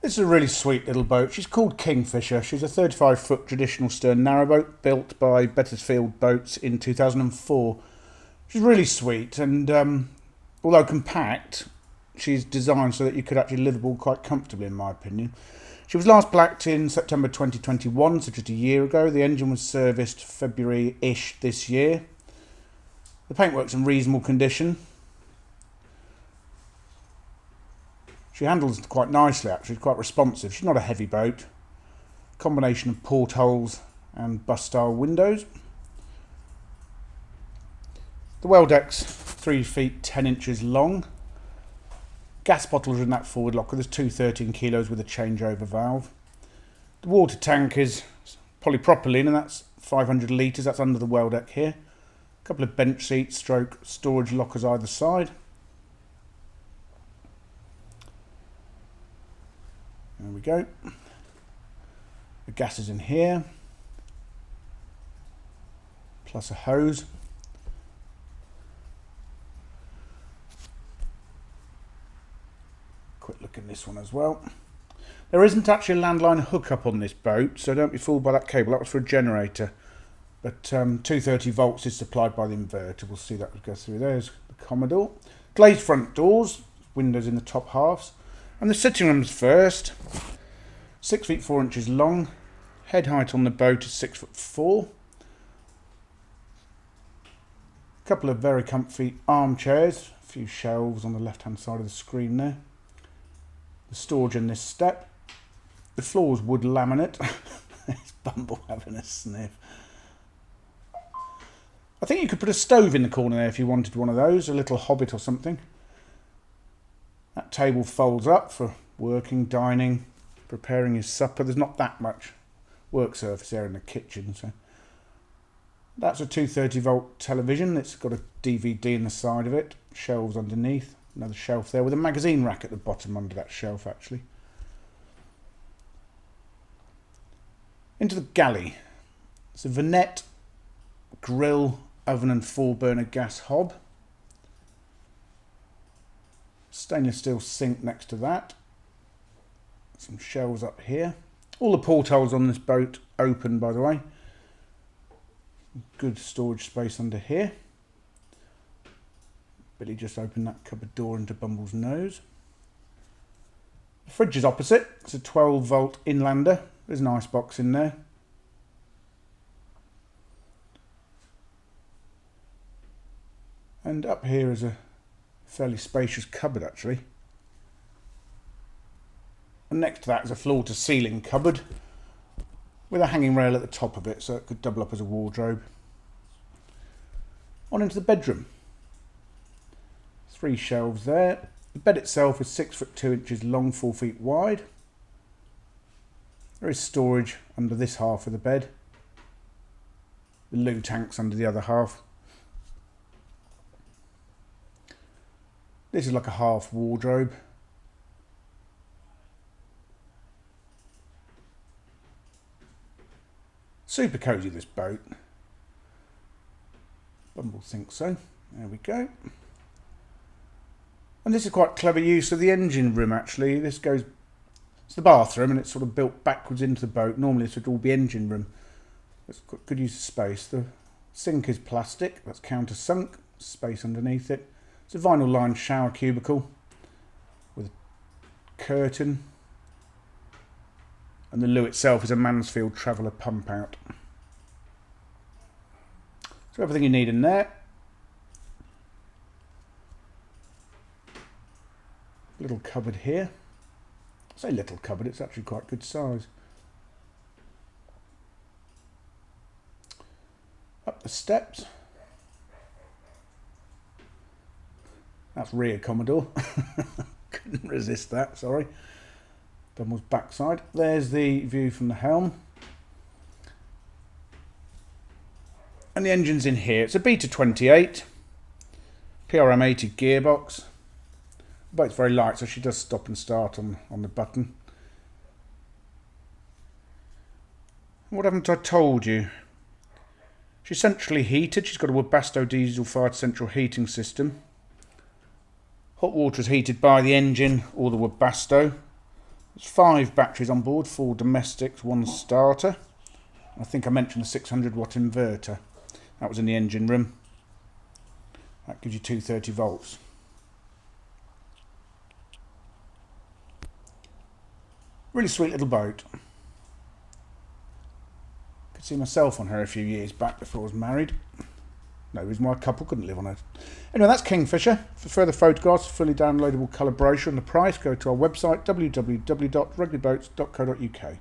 This is a really sweet little boat. She's called Kingfisher. She's a 35-foot traditional stern narrowboat built by Bettisfield Boats in 2004. She's really sweet, and although compact, she's designed so that you could actually live aboard quite comfortably, in my opinion. She was last blacked in September 2021, so just a year ago. The engine was serviced February-ish this year. The paintwork's in reasonable condition. She handles quite nicely, actually, quite responsive. She's not a heavy boat. Combination of portholes and bus-style windows. The well deck's 3 feet 10 inches long. Gas bottles are in that forward locker. There's 213 kilos with a changeover valve. The water tank is polypropylene, and that's 500 litres. That's under the well deck here. A couple of bench seats, stroke storage lockers either side. There we go. The gas is in here, plus a hose. Quick look at this one as well. There isn't actually a landline hookup on this boat, so don't be fooled by that cable. That was for a generator. But 230 volts is supplied by the inverter. We'll see that as we go through. There's the Commodore. Glazed front doors, windows in the top halves. And the sitting room's first. 6 feet 4 inches long. Head height on the boat is 6'4". A couple of very comfy armchairs. A few shelves on the left hand side of the screen there. The storage in this step. The floor's wood laminate. It's Bumble having a sniff. I think you could put a stove in the corner there if you wanted one of those. A little hobbit or something. That table folds up for working, dining, preparing your supper. There's not that much work surface there in the kitchen. So that's a 230 volt television. It's got a DVD in the side of it. Shelves underneath. Another shelf there with a magazine rack at the bottom under that shelf, actually. Into the galley. It's a Vanette grill, oven and 4-burner gas hob. Stainless steel sink next to that. Some shelves up here. All the portholes on this boat open, by the way. Good storage space under here. Billy just opened that cupboard door into Bumble's nose. The fridge is opposite. It's a 12 volt inlander. There's an icebox in there. And up here is a fairly spacious cupboard, actually. And next to that is a floor to ceiling cupboard with a hanging rail at the top of it, so it could double up as a wardrobe. On into the bedroom. 3 shelves there. The bed itself is 6 foot 2 inches long, 4 feet wide. There is storage under this half of the bed. The loo tank's under the other half. This is like a half wardrobe. Super cosy, this boat. Bumble thinks so. There we go. And this is quite clever use of the engine room, actually. This goes, it's the bathroom, and it's sort of built backwards into the boat. Normally this would all be engine room. It's got good use of space. The sink is plastic, that's countersunk, space underneath it. It's a vinyl lined shower cubicle with a curtain. And the loo itself is a Mansfield Traveller pump out. So everything you need in there. Little cupboard here. I say little cupboard, it's actually quite good size. Up the steps. That's rear Commodore. Couldn't resist that, sorry. Bumble's backside. There's the view from the helm. And the engine's in here. It's a Beta 28. PRM 80 gearbox. The boat's very light, so she does stop and start on the button. What haven't I told you? She's centrally heated. She's got a Webasto diesel-fired central heating system. Hot water is heated by the engine or the Webasto. There's 5 batteries on board, 4 domestics, 1 starter. I think I mentioned the 600 watt inverter. That was in the engine room. That gives you 230 volts. Really sweet little boat. Could see myself on her a few years back before I was married. No reason why a couple couldn't live on it. Anyway, that's Kingfisher. For further photographs, fully downloadable colour brochure and the price, go to our website www.rugbyboats.co.uk.